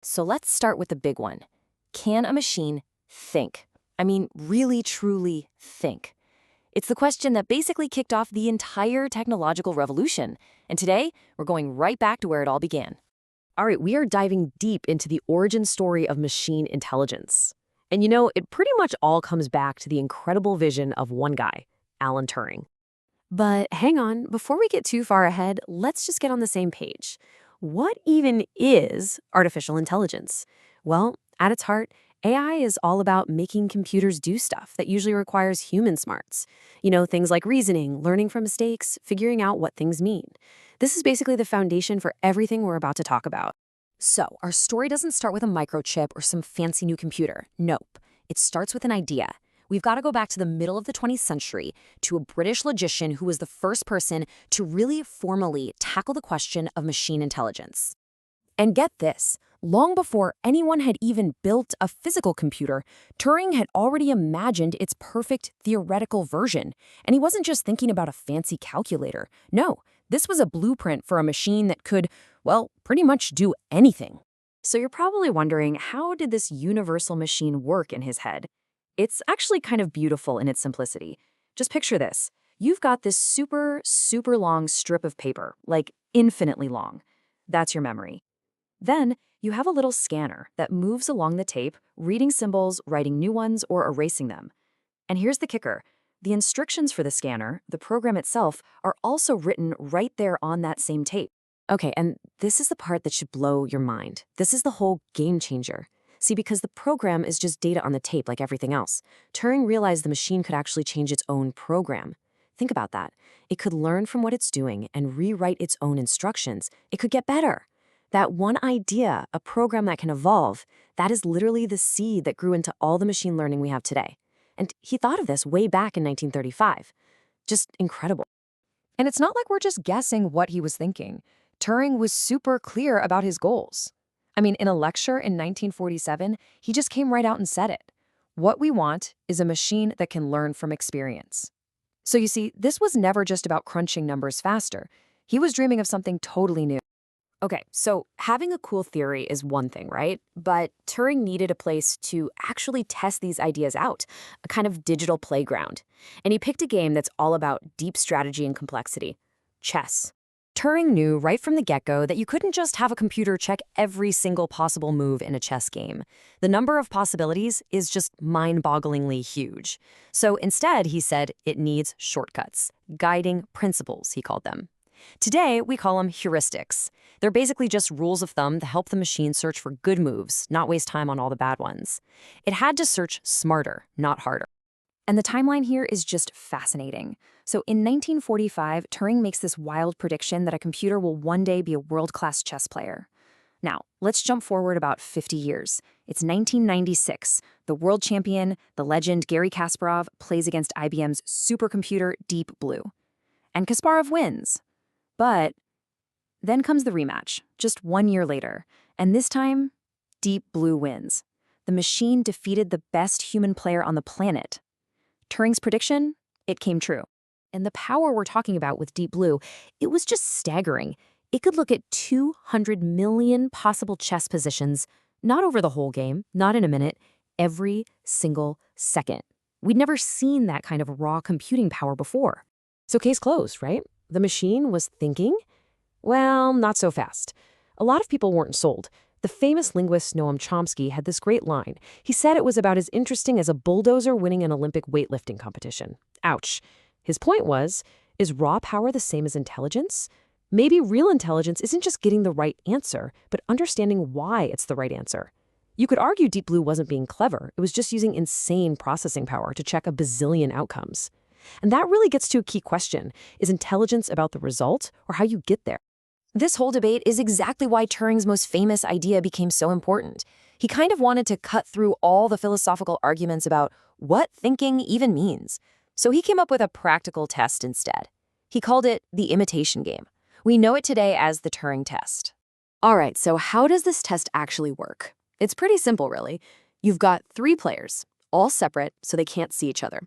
So let's start with the big one. Can a machine think? I mean, really, truly think? It's the question that basically kicked off the entire technological revolution. And today, we're going right back to where it all began. All right, we are diving deep into the origin story of machine intelligence. And you know, it pretty much all comes back to the incredible vision of one guy, Alan Turing. But hang on, before we get too far ahead, let's just get on the same page. What even is artificial intelligence? Well, at its heart, AI is all about making computers do stuff that usually requires human smarts. You know, things like reasoning, learning from mistakes, figuring out what things mean. This is basically the foundation for everything we're about to talk about. So, our story doesn't start with a microchip or some fancy new computer. Nope. It starts with an idea. We've got to go back to the middle of the 20th century to a British logician who was the first person to really formally tackle the question of machine intelligence. And get this, long before anyone had even built a physical computer, Turing had already imagined its perfect theoretical version. And he wasn't just thinking about a fancy calculator. No, this was a blueprint for a machine that could, well, pretty much do anything. So you're probably wondering, how did this universal machine work in his head? It's actually kind of beautiful in its simplicity. Just picture this. You've got this super, super long strip of paper, like infinitely long. That's your memory. Then you have a little scanner that moves along the tape, reading symbols, writing new ones, or erasing them. And here's the kicker. The instructions for the scanner, the program itself, are also written right there on that same tape. Okay, and this is the part that should blow your mind. This is the whole game changer. See, because the program is just data on the tape like everything else, Turing realized the machine could actually change its own program. Think about that. It could learn from what it's doing and rewrite its own instructions. It could get better. That one idea, a program that can evolve, that is literally the seed that grew into all the machine learning we have today. And he thought of this way back in 1935. Just incredible. And it's not like we're just guessing what he was thinking. Turing was super clear about his goals. I mean, in a lecture in 1947, he just came right out and said it. What we want is a machine that can learn from experience. So you see, this was never just about crunching numbers faster. He was dreaming of something totally new. Okay, so having a cool theory is one thing, right? But Turing needed a place to actually test these ideas out, a kind of digital playground. And he picked a game that's all about deep strategy and complexity, chess. Turing knew right from the get-go that you couldn't just have a computer check every single possible move in a chess game. The number of possibilities is just mind-bogglingly huge. So instead, he said, it needs shortcuts, guiding principles, he called them. Today, we call them heuristics. They're basically just rules of thumb to help the machine search for good moves, not waste time on all the bad ones. It had to search smarter, not harder. And the timeline here is just fascinating. So in 1945, Turing makes this wild prediction that a computer will one day be a world-class chess player. Now, let's jump forward about 50 years. It's 1996. The world champion, the legend Garry Kasparov, plays against IBM's supercomputer Deep Blue. And Kasparov wins. But then comes the rematch, just 1 year later. And this time, Deep Blue wins. The machine defeated the best human player on the planet. Turing's prediction? It came true. And the power we're talking about with Deep Blue, it was just staggering. It could look at 200 million possible chess positions, not over the whole game, not in a minute, every single second. We'd never seen that kind of raw computing power before. So case closed, right? The machine was thinking? Well, not so fast. A lot of people weren't sold. The famous linguist Noam Chomsky had this great line. He said it was about as interesting as a bulldozer winning an Olympic weightlifting competition. Ouch. His point was, is raw power the same as intelligence? Maybe real intelligence isn't just getting the right answer, but understanding why it's the right answer. You could argue Deep Blue wasn't being clever. It was just using insane processing power to check a bazillion outcomes. And that really gets to a key question. Is intelligence about the result or how you get there? This whole debate is exactly why Turing's most famous idea became so important. He kind of wanted to cut through all the philosophical arguments about what thinking even means. So he came up with a practical test instead. He called it the imitation game. We know it today as the Turing test. All right, so how does this test actually work? It's pretty simple, really. You've got 3 players, all separate so they can't see each other.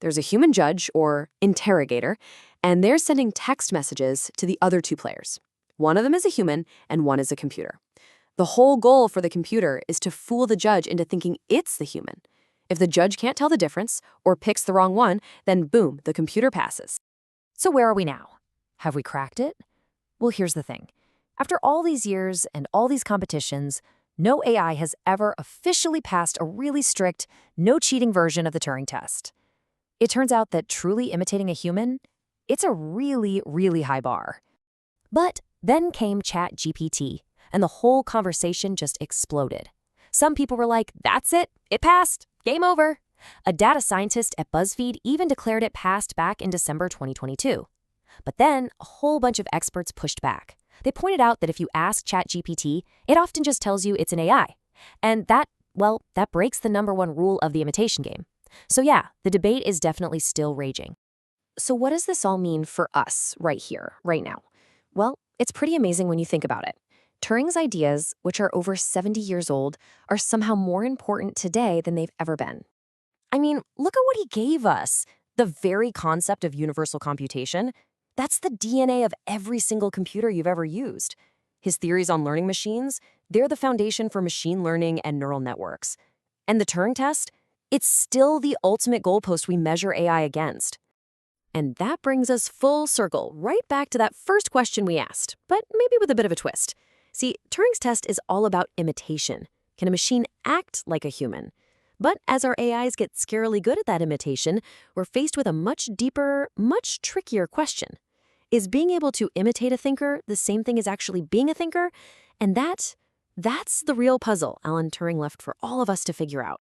There's a human judge, or interrogator, and they're sending text messages to the other 2 players. One of them is a human, and one is a computer. The whole goal for the computer is to fool the judge into thinking it's the human. If the judge can't tell the difference or picks the wrong one, then boom, the computer passes. So where are we now? Have we cracked it? Well, here's the thing. After all these years and all these competitions, no AI has ever officially passed a really strict, no-cheating version of the Turing test. It turns out that truly imitating a human, it's a really, really high bar. But then came ChatGPT, and the whole conversation just exploded. Some people were like, that's it passed, game over. A data scientist at BuzzFeed even declared it passed back in December 2022. But then a whole bunch of experts pushed back. They pointed out that if you ask ChatGPT, it often just tells you it's an AI. And that breaks the #1 rule of the imitation game. So yeah, the debate is definitely still raging. So what does this all mean for us right here, right now? Well, it's pretty amazing when you think about it. Turing's ideas, which are over 70 years old, are somehow more important today than they've ever been. I mean, look at what he gave us. The very concept of universal computation. That's the DNA of every single computer you've ever used. His theories on learning machines, they're the foundation for machine learning and neural networks. And the Turing test, it's still the ultimate goalpost we measure AI against. And that brings us full circle, right back to that first question we asked, but maybe with a bit of a twist. See, Turing's test is all about imitation. Can a machine act like a human? But as our AIs get scarily good at that imitation, we're faced with a much deeper, much trickier question. Is being able to imitate a thinker the same thing as actually being a thinker? And that's the real puzzle Alan Turing left for all of us to figure out.